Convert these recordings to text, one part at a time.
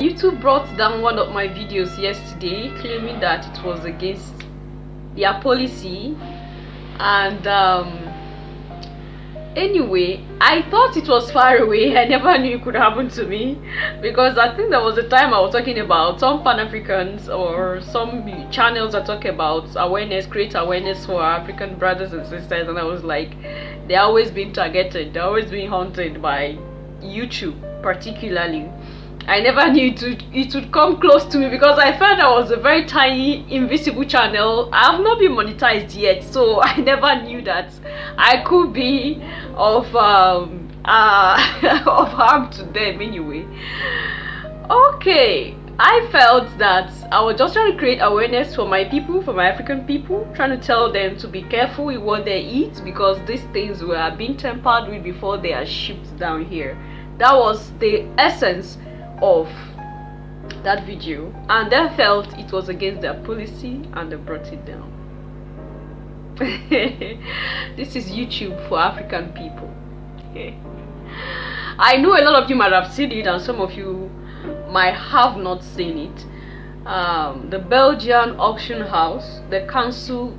YouTube brought down one of my videos yesterday, claiming that it was against their policy, and anyway, I thought it was far away. I never knew it could happen to me, because I think there was a time I was talking about some Pan-Africans or some channels that talk about awareness, create awareness for African brothers and sisters, and I was like, they're always being targeted, they're always being hunted by YouTube particularly. I never knew it would come close to me, because I felt I was a very tiny invisible channel. I have not been monetized yet, so I never knew that I could be of of harm to them anyway. Okay, I felt that I was just trying to create awareness for my people, for my African people, trying to tell them to be careful with what they eat, because these things were being tampered with before they are shipped down here. That was the essence of that video, and they felt it was against their policy and they brought it down. This is YouTube for African people. I know a lot of you might have seen it and some of you might have not seen it. The Belgian auction house, the council,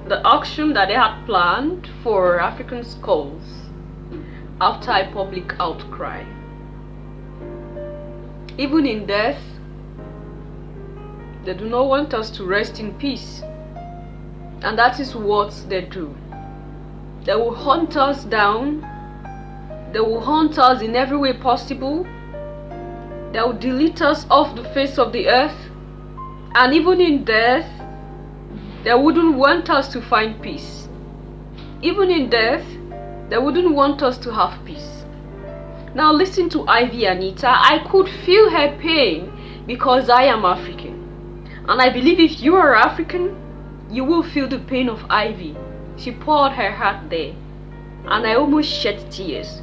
the auction that they had planned for African skulls after a public outcry. Even in death, they do not want us to rest in peace. And that is what they do. They will hunt us down. They will hunt us in every way possible. They will delete us off the face of the earth. And even in death, they wouldn't want us to find peace. Even in death, they wouldn't want us to have peace. Now listen to Ivy Anita. I could feel her pain because I am African. And I believe if you are African, you will feel the pain of Ivy. She poured her heart there. And I almost shed tears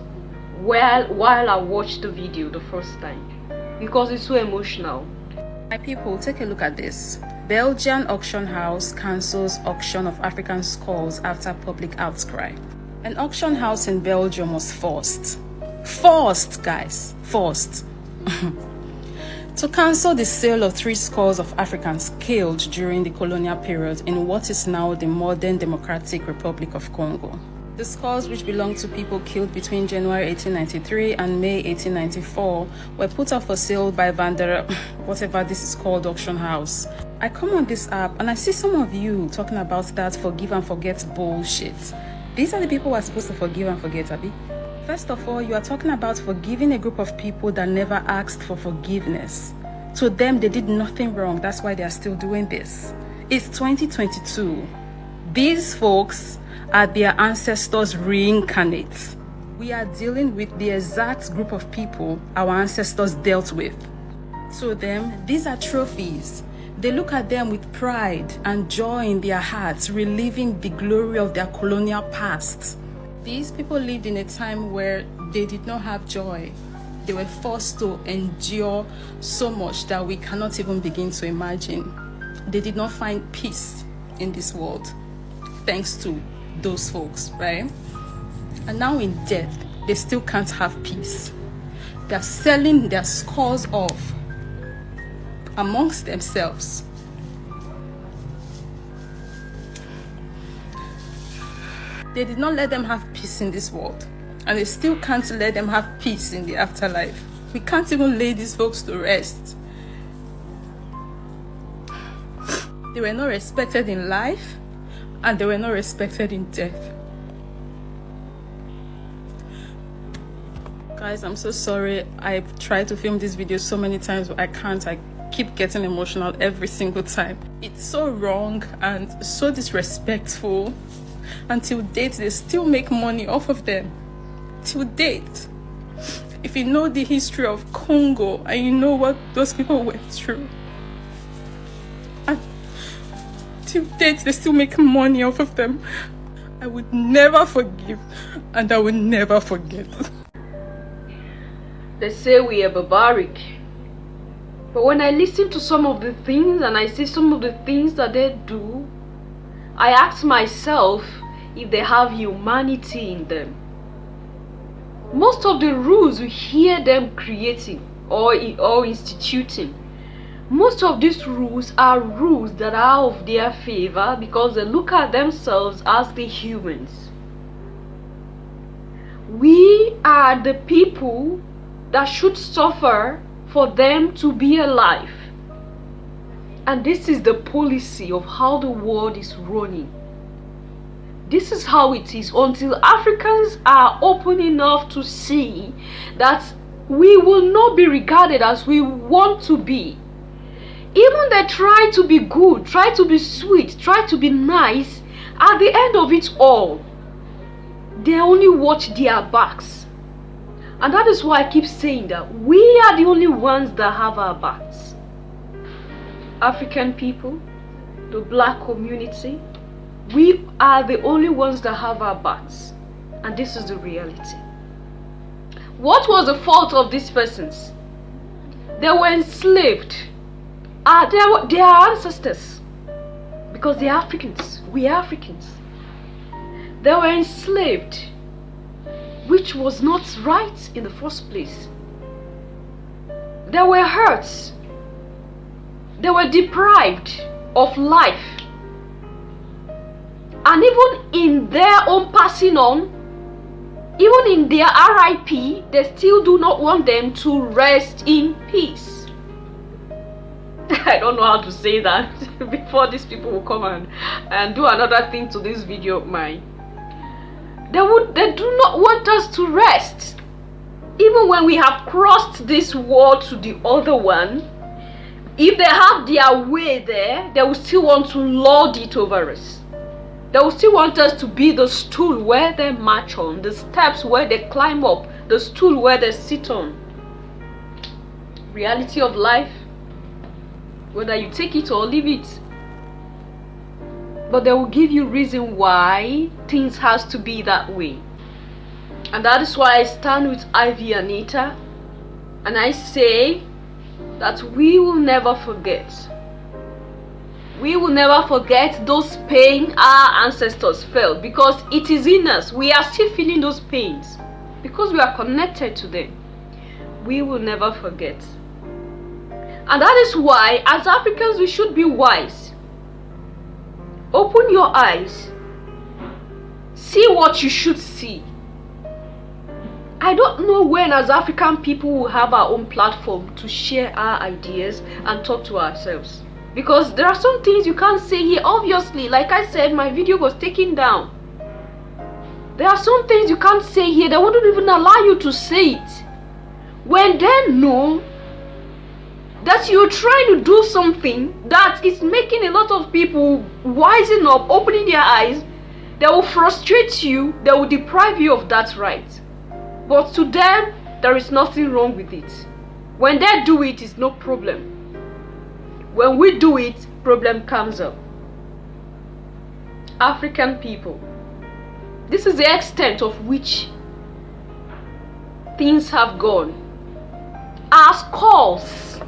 while I watched the video the first time, because it's so emotional. My people, take a look at this. Belgian auction house cancels auction of African skulls after public outcry. An auction house in Belgium was forced, guys, to cancel the sale of 3 skulls of Africans killed during the colonial period in what is now the modern Democratic Republic of Congo. The skulls, which belong to people killed between January 1893 and May 1894, were put up for sale by Vander, whatever this is called, auction house. I come on this app and I see some of you talking about that forgive and forget bullshit. These are the people who are supposed to forgive and forget, Abi. First of all, you are talking about forgiving a group of people that never asked for forgiveness. To them, they did nothing wrong. That's why they are still doing this. It's 2022. These folks are their ancestors reincarnate. We are dealing with the exact group of people our ancestors dealt with. To them, these are trophies. They look at them with pride and joy in their hearts, reliving the glory of their colonial past. These people lived in a time where they did not have joy. They were forced to endure so much that we cannot even begin to imagine. They did not find peace in this world, thanks to those folks, right? And now in death, they still can't have peace. They're selling their skulls off amongst themselves. They did not let them have peace in this world, and they still can't let them have peace in the afterlife. We can't even lay these folks to rest. They were not respected in life, and they were not respected in death. Guys, I'm so sorry. I've tried to film this video so many times, but I can't. I keep getting emotional every single time. It's so wrong and so disrespectful. Until date, they still make money off of them. Till date. If you know the history of Congo and you know what those people went through, and till date, they still make money off of them. I would never forgive and I would never forget. They say we are barbaric. But when I listen to some of the things and I see some of the things that they do, I ask myself if they have humanity in them. Most of the rules we hear them creating or instituting. Most of these rules are rules that are of their favor because they look at themselves as the humans. We are the people that should suffer for them to be alive. And this is the policy of how the world is running. This is how it is until Africans are open enough to see that we will not be regarded as we want to be. Even they try to be good, try to be sweet, try to be nice, at the end of it all, they only watch their backs. And that is why I keep saying that we are the only ones that have our backs. African people, the black community, we are the only ones that have our backs. And this is the reality. What was the fault of these persons? They were enslaved. They are ancestors. Because they are Africans. We are Africans. They were enslaved, which was not right in the first place. They were hurt. They were deprived of life. And even in their own passing on, even in their RIP, they still do not want them to rest in peace. I don't know how to say that before these people will come and do another thing to this video of mine. They do not want us to rest. Even when we have crossed this wall to the other one, if they have their way there, they will still want to lord it over us. They will still want us to be the stool where they march on, the steps where they climb up, the stool where they sit on. Reality of life, whether you take it or leave it. But they will give you reason why things has to be that way. And that is why I stand with Ivy Anita and I say that we will never forget. We will never forget those pains our ancestors felt, because it is in us. We are still feeling those pains because we are connected to them. We will never forget. And that is why as Africans we should be wise. Open your eyes. See what you should see. I don't know when as African people will have our own platform to share our ideas and talk to ourselves. Because there are some things you can't say here. Obviously, like I said, my video was taken down. There are some things you can't say here. They wouldn't even allow you to say it. When they know that you're trying to do something that is making a lot of people wising up, opening their eyes, they will frustrate you, they will deprive you of that right. But to them, there is nothing wrong with it. When they do it, it's no problem. When we do it, problem comes up. African people, this is the extent of which things have gone. Our skulls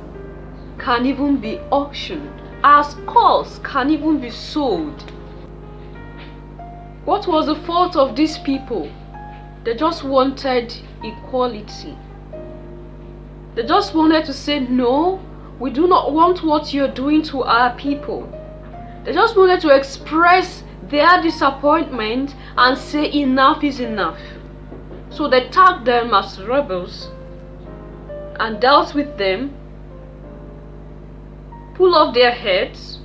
can even be auctioned. Our skulls can even be sold. What was the fault of these people? They just wanted equality. They just wanted to say, no, we do not want what you're doing to our people. They just wanted to express their disappointment and say enough is enough. So they tagged them as rebels and dealt with them, pull off their heads,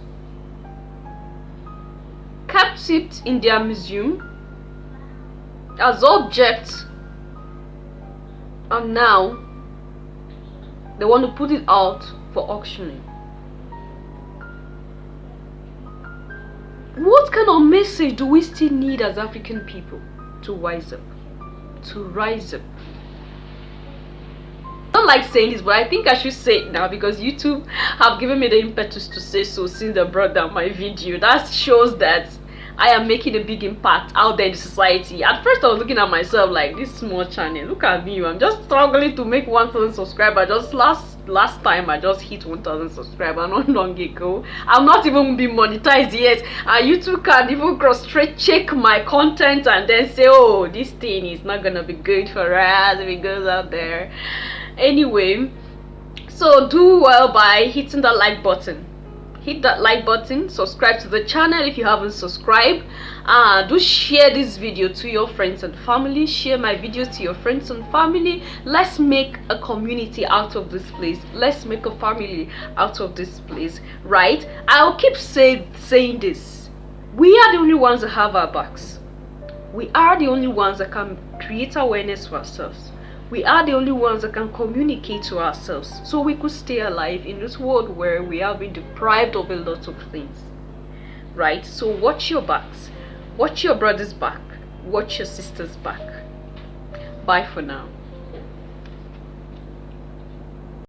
kept it in their museum as objects, and now they want to put it out for auctioning. What kind of message do we still need as African people to wise up, to rise up? I don't like saying this, but I think I should say it now because YouTube have given me the impetus to say so since they brought down my video. That shows that I am making a big impact out there in the society. At first I was looking at myself like, this small channel, look at me, I'm just struggling to make 1,000 subscribers. Just last time I just hit 1,000 subscribers not long ago. I'm not even being monetized yet, and YouTube can't even cross-check my content and then say, oh, this thing is not gonna be good for us if it goes out there. Anyway, So do well by hitting that like button. Hit that like button, subscribe to the channel if you haven't subscribed. Do share this video to your friends and family. Share my videos to your friends and family. Let's make a community out of this place. Let's make a family out of this place, right? I'll keep saying this. We are the only ones that have our backs. We are the only ones that can create awareness for ourselves. We are the only ones that can communicate to ourselves so we could stay alive in this world where we have been deprived of a lot of things, right? So watch your backs, watch your brother's back, watch your sister's back. Bye for now.